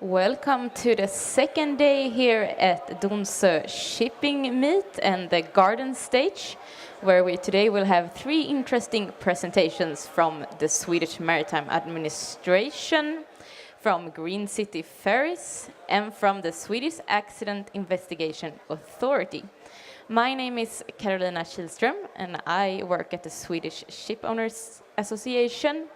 Welcome to the second day here at Donsö Shipping Meet and the Garden Stage, where we today will have three interesting presentations from the Swedish Maritime Administration, from Green City Ferries, and from the Swedish Accident Investigation Authority. My name is Carolina Kihlström, and I work at the Swedish Ship Owners Association.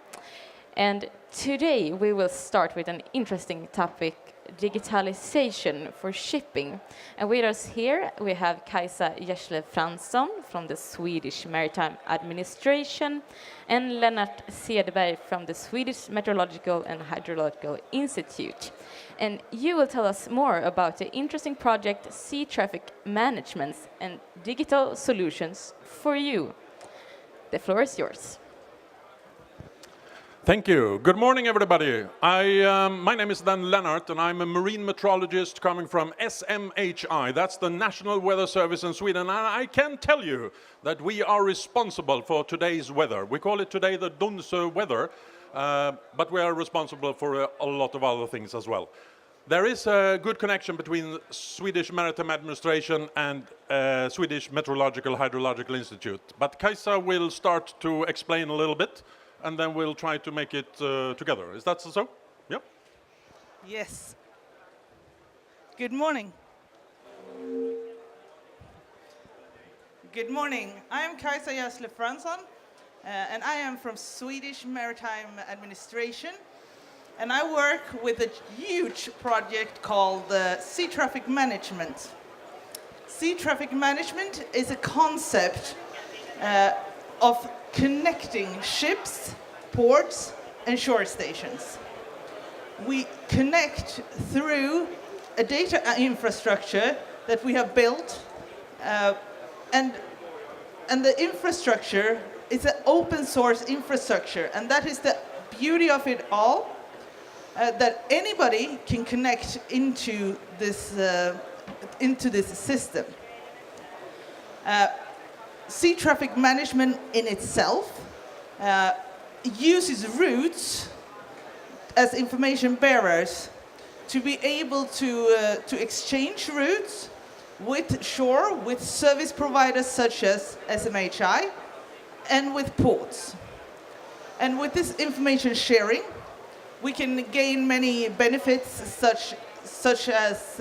And today we will start with an interesting topic, digitalization for shipping. And with us here we have Kajsa Gessle Fransson from the Swedish Maritime Administration and Lennart Cederberg from the Swedish Meteorological and Hydrological Institute. And you will tell us more about the interesting project Sea Traffic Management and Digital Solutions for You. The floor is yours. Thank you. Good morning, everybody. My name is then Lennart, and I'm a marine meteorologist coming from SMHI. That's the National Weather Service in Sweden. And I can tell you that we are responsible for today's weather. We call it today the Donsö weather, but we are responsible for a lot of other things as well. There is a good connection between Swedish Maritime Administration and Swedish Meteorological Hydrological Institute. But Kajsa will start to explain a little bit, and then we'll try to make it together. Is that so? Yep. Yes. Good morning. Good morning. I am Kajsa Gessle Fransson, and I am from Swedish Maritime Administration. And I work with a huge project called Sea Traffic Management. Sea Traffic Management is a concept of connecting ships, ports, and shore stations. We connect through a data infrastructure that we have built, and the infrastructure is an open source infrastructure, and that is the beauty of it all, that anybody can connect into this system. Sea traffic management in itself uses routes as information bearers to be able to exchange routes with shore, with service providers such as SMHI, and with ports. And with this information sharing, we can gain many benefits such as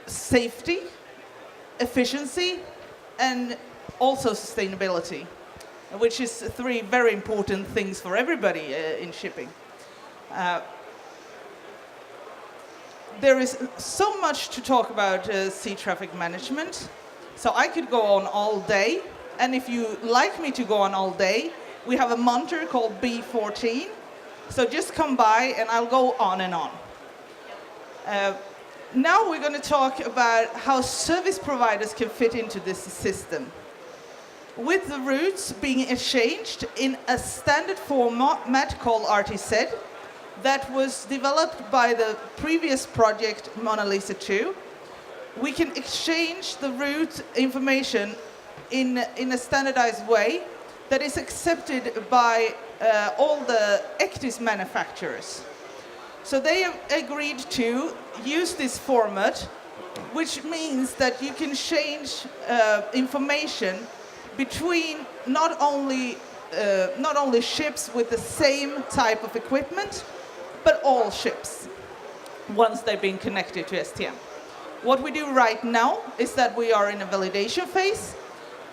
safety, efficiency, and also sustainability, which is three very important things for everybody in shipping. There is so much to talk about sea traffic management, so I could go on all day, and if you like me to go on all day, we have a monitor called B14, so just come by and I'll go on and on. Now we're going to talk about how service providers can fit into this system. With the routes being exchanged in a standard format called RTZ that was developed by the previous project Mona Lisa 2, we can exchange the route information in a standardized way that is accepted by all the ECDIS manufacturers. So they have agreed to use this format, which means that you can change information between not only ships with the same type of equipment, but all ships, once they've been connected to STM. What we do right now is that we are in a validation phase,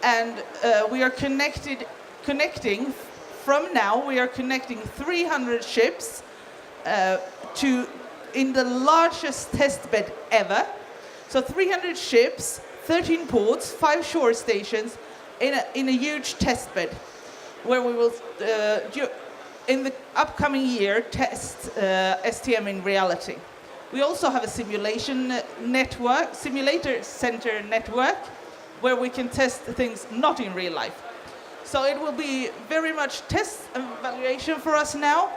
and we are connecting, from now, we are connecting 300 ships in the largest test bed ever. So 300 ships, 13 ports, 5 shore stations in a huge test bed, where we will, in the upcoming year, test STM in reality. We also have a simulator center network, where we can test things not in real life. So it will be very much test and evaluation for us now,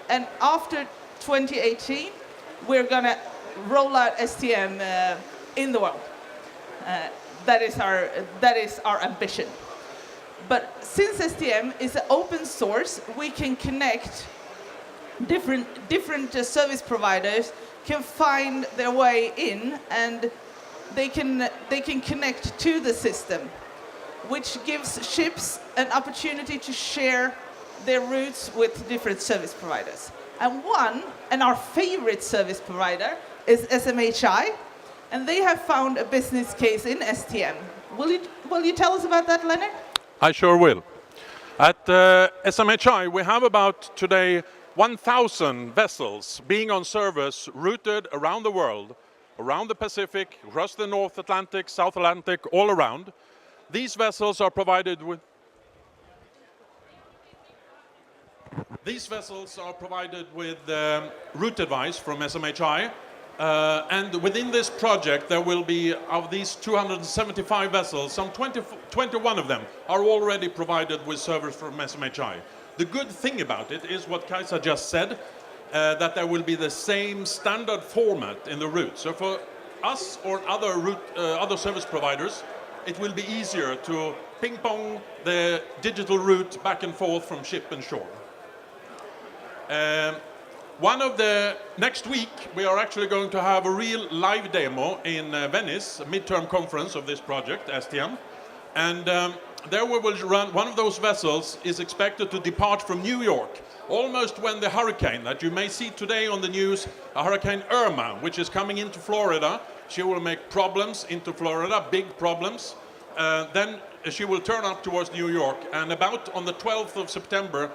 and after 2018, we're going to roll out STM in the world. That is our ambition. But since STM is an open source, we can connect different service providers can find their way in, and they can connect to the system, which gives ships an opportunity to share their routes with different service providers. And our favorite service provider is SMHI, and they have found a business case in STM. Will you tell us about that, Leonard? I sure will. At SMHI, we have about today 1,000 vessels being on service routed around the world, around the Pacific, across the North Atlantic, South Atlantic, all around. These vessels are provided with route advice from SMHI, and within this project there will be, of these 275 vessels, some 21 of them are already provided with service from SMHI. The good thing about it is what Kajsa just said, that there will be the same standard format in the route. So for us or other service providers, it will be easier to ping-pong the digital route back and forth from ship and shore. Next week, we are actually going to have a real live demo in Venice, a midterm conference of this project, STM. And there we will run, one of those vessels is expected to depart from New York, almost when the hurricane that you may see today on the news, Hurricane Irma, which is coming into Florida. She will make problems into Florida, big problems. Then she will turn up towards New York, and about on the 12th of September,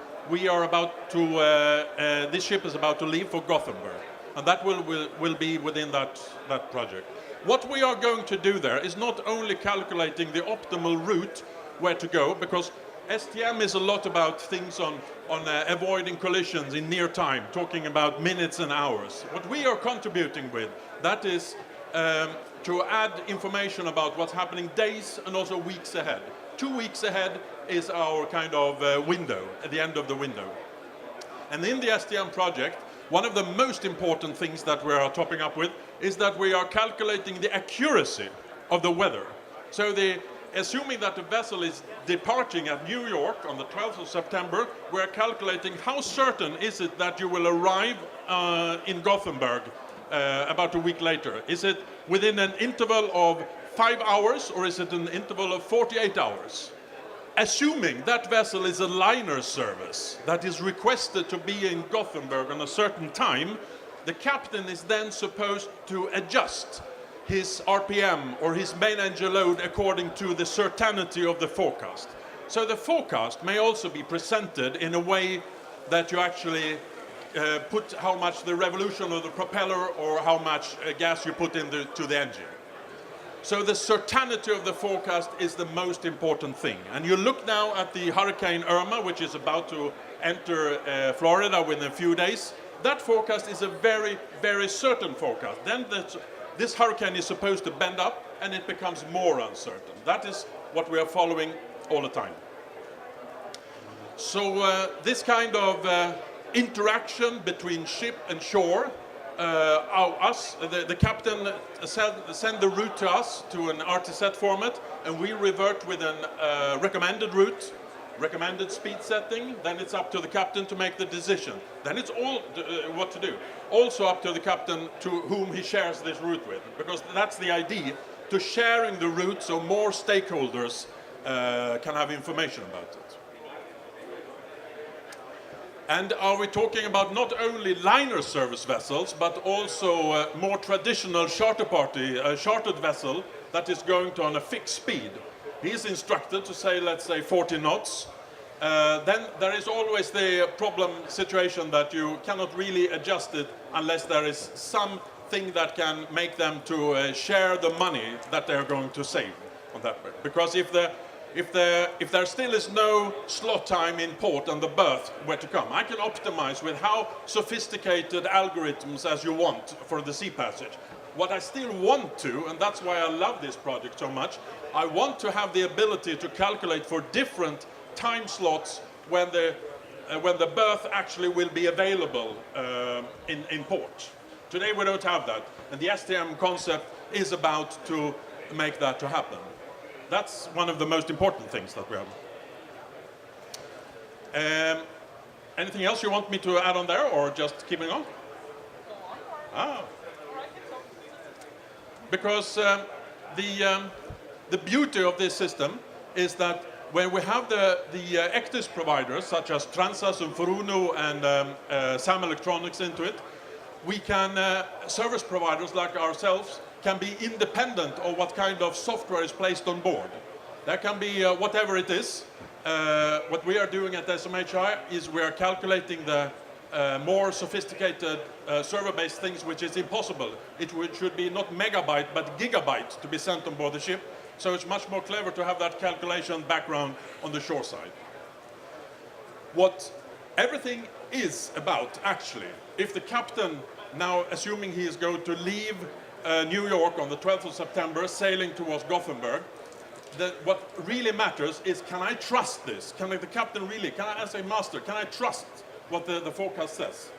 this ship is about to leave for Gothenburg, and that will be within that project. What we are going to do there is not only calculating the optimal route where to go, because STM is a lot about things on avoiding collisions in near time, talking about minutes and hours. What we are contributing with, that is to add information about what's happening days and also weeks ahead. 2 weeks ahead is our kind of window, at the end of the window. And in the STM project, one of the most important things that we are topping up with is that we are calculating the accuracy of the weather. So assuming that the vessel is departing at New York on the 12th of September, we're calculating how certain is it that you will arrive in Gothenburg about a week later. Is it within an interval of 5 hours, or is it an interval of 48 hours? Assuming that vessel is a liner service that is requested to be in Gothenburg on a certain time, the captain is then supposed to adjust his RPM or his main engine load according to the certainty of the forecast. So the forecast may also be presented in a way that you actually put how much the revolution of the propeller or how much gas you put into the engine. So the certainty of the forecast is the most important thing. And you look now at the Hurricane Irma, which is about to enter Florida within a few days. That forecast is a very, very certain forecast. Then this hurricane is supposed to bend up and it becomes more uncertain. That is what we are following all the time. So this kind of interaction between ship and shore, the captain send the route to us to an RTZ format, and we revert with a recommended route, recommended speed setting. Then it's up to the captain to make the decision. Then it's all what to do. Also up to the captain to whom he shares this route with, because that's the idea, to sharing the route so more stakeholders can have information about it. And are we talking about not only liner service vessels, but also more traditional charter party, chartered vessel that is going to on a fixed speed? He is instructed to say, let's say 40 knots. Then there is always the problem situation that you cannot really adjust it unless there is something that can make them to share the money that they're going to save on that way. Because if there still is no slot time in port and the berth where to come, I can optimize with how sophisticated algorithms as you want for the sea passage. What I still want to, and that's why I love this project so much, I want to have the ability to calculate for different time slots when the berth actually will be available in port. Today we don't have that, and the STM concept is about to make that to happen. That's one of the most important things that we have. Anything else you want me to add on there, or just keeping on? Ah. Because the beauty of this system is that when we have the ECDIS providers, such as Transas and Furuno and Sam Electronics into it, we can, service providers like ourselves, can be independent of what kind of software is placed on board. That can be whatever it is. What we are doing at SMHI is we are calculating the more sophisticated server-based things, which is impossible. It should be not megabyte, but gigabyte to be sent on board the ship. So it's much more clever to have that calculation background on the shore side. What everything is about, actually, if the captain, now assuming he is going to leave New York on the 12th of September, sailing towards Gothenburg, what really matters is, can I trust this? Can the captain really, can I, as a master, can I trust what the forecast says?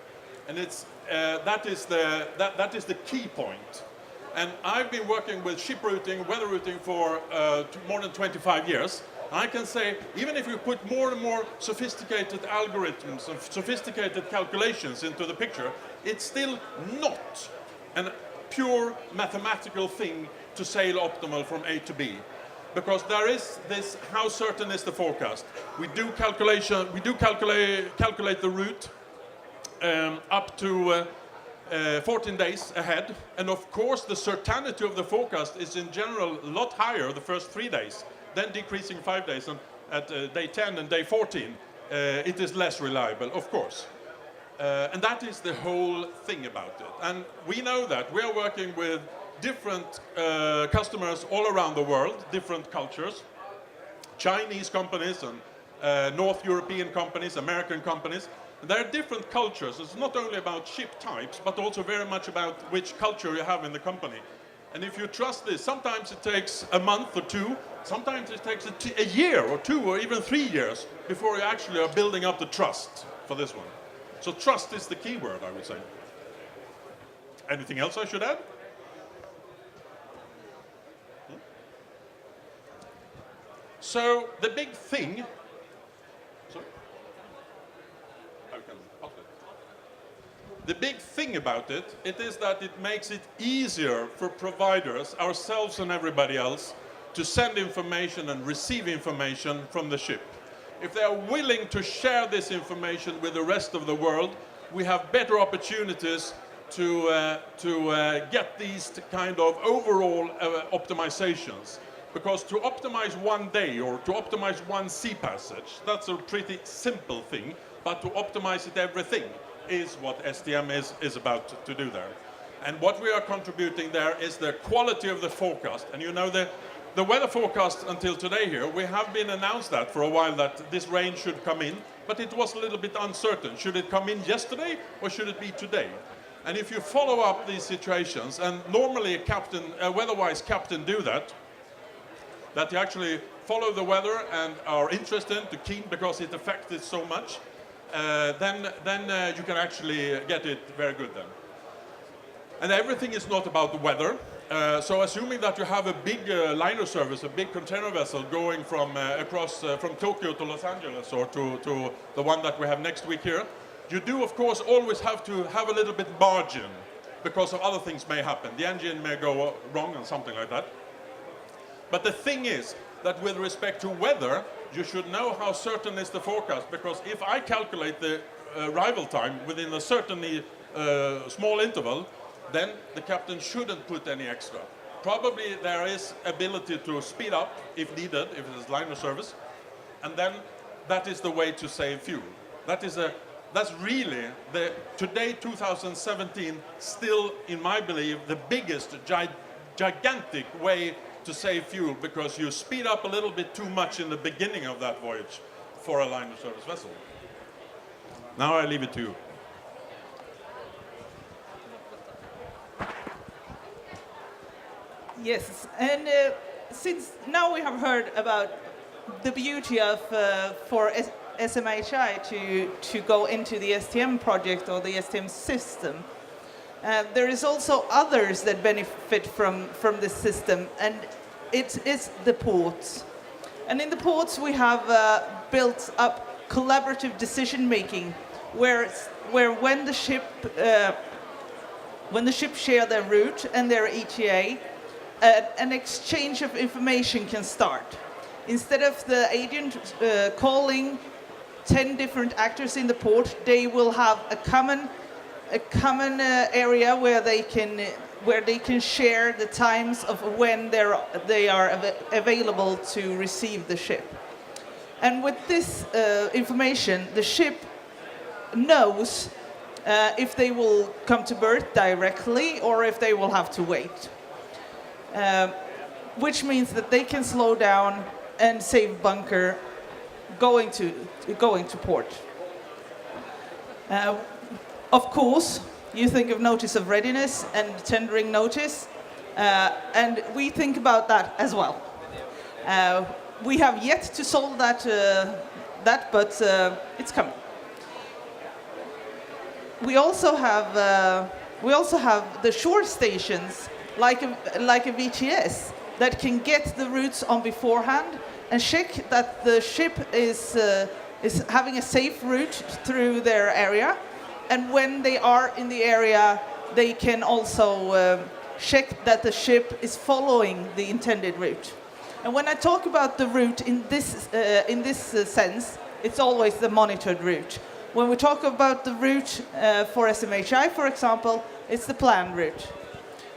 And it's, that is the key point. And I've been working with ship routing, weather routing for more than 25 years. I can say, even if you put more and more sophisticated algorithms and sophisticated calculations into the picture, it's still not a pure mathematical thing to sail optimal from A to B. Because there is this, how certain is the forecast? We do calculate the route up to 14 days ahead. And of course, the certainty of the forecast is in general a lot higher the first 3 days, then decreasing 5 days. And at day 10 and day 14, it is less reliable, of course. And that is the whole thing about it. And we know that we are working with different customers all around the world, different cultures, Chinese companies and North European companies, American companies. And there are different cultures. It's not only about ship types, but also very much about which culture you have in the company. And if you trust this, sometimes it takes a month or two, sometimes it takes a year or 2 or even 3 years before you actually are building up the trust for this one. So trust is the key word, I would say. Anything else I should add? So the big thing, sorry? The big thing about it is that it makes it easier for providers, ourselves and everybody else, to send information and receive information from the ship. If they are willing to share this information with the rest of the world, we have better opportunities to get these kind of overall optimizations. Because to optimize one day or to optimize one sea passage, that's a pretty simple thing, but to optimize it everything is what STM is about to do there. And what we are contributing there is the quality of the forecast. And you know, the weather forecast until today here, we have been announced that for a while that this rain should come in, but it was a little bit uncertain. Should it come in yesterday or should it be today? And if you follow up these situations, and normally a weather-wise captain do that you actually follow the weather and are interested to keen because it affects it so much, then you can actually get it very good then. And everything is not about the weather. So assuming that you have a big liner service, a big container vessel going from across from Tokyo to Los Angeles or to the one that we have next week here, you do of course always have to have a little bit margin because of other things may happen. The engine may go wrong and something like that. But the thing is that with respect to weather, you should know how certain is the forecast, because if I calculate the arrival time within a certain small interval, then the captain shouldn't put any extra. Probably there is ability to speed up if needed, if it is liner service, and then that is the way to save fuel. That's really, today 2017, still in my belief, the biggest gigantic way to save fuel, because you speed up a little bit too much in the beginning of that voyage for a liner service vessel. Now I leave it to you. Yes, and since now we have heard about the beauty of for SMHI to go into the STM project or the STM system, there is also others that benefit from this system, and it is the ports. And in the ports we have built up collaborative decision making where when the ship share their route and their ETA, an exchange of information can start. Instead of the agent calling 10 different actors in the port, they will have a common area where they can share the times of when they are available to receive the ship. And with this information, the ship knows if they will come to berth directly or if they will have to wait. Which means that they can slow down and save bunker going to port. Of course, you think of notice of readiness and tendering notice, and we think about that as well. We have yet to solve that, but it's coming. We also have the shore stations like a VTS that can get the routes on beforehand and check that the ship is having a safe route through their area. And when they are in the area, they can also check that the ship is following the intended route. And when I talk about the route in this sense, it's always the monitored route. When we talk about the route for SMHI, for example, it's the planned route.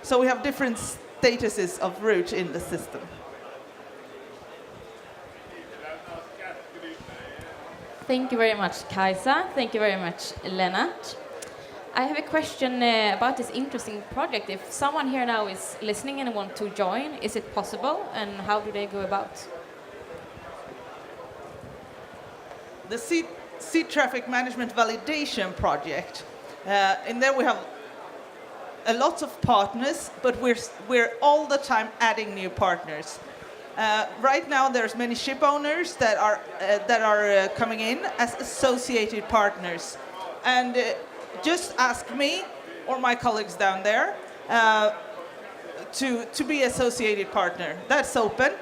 So we have different statuses of route in the system. Thank you very much, Kajsa. Thank you very much, Lennart. I have a question about this interesting project. If someone here now is listening and want to join, is it possible, and how do they go about? The Sea Traffic Management Validation Project. In there we have a lot of partners, but we're all the time adding new partners. Right now, there's many ship owners that are coming in as associated partners, and just ask me or my colleagues down there to be associated partner. That's open,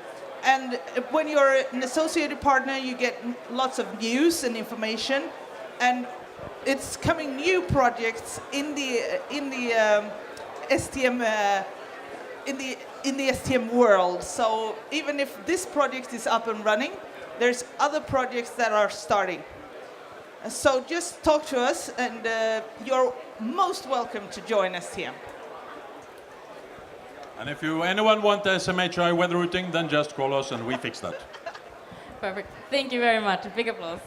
and when you're an associated partner, you get lots of news and information, and it's coming new projects in the STM. In the STM world. So even if this project is up and running, there's other projects that are starting. So just talk to us, and you're most welcome to join STM. And if anyone want SMHI weather routing, then just call us and we fix that. Perfect. Thank you very much. Big applause.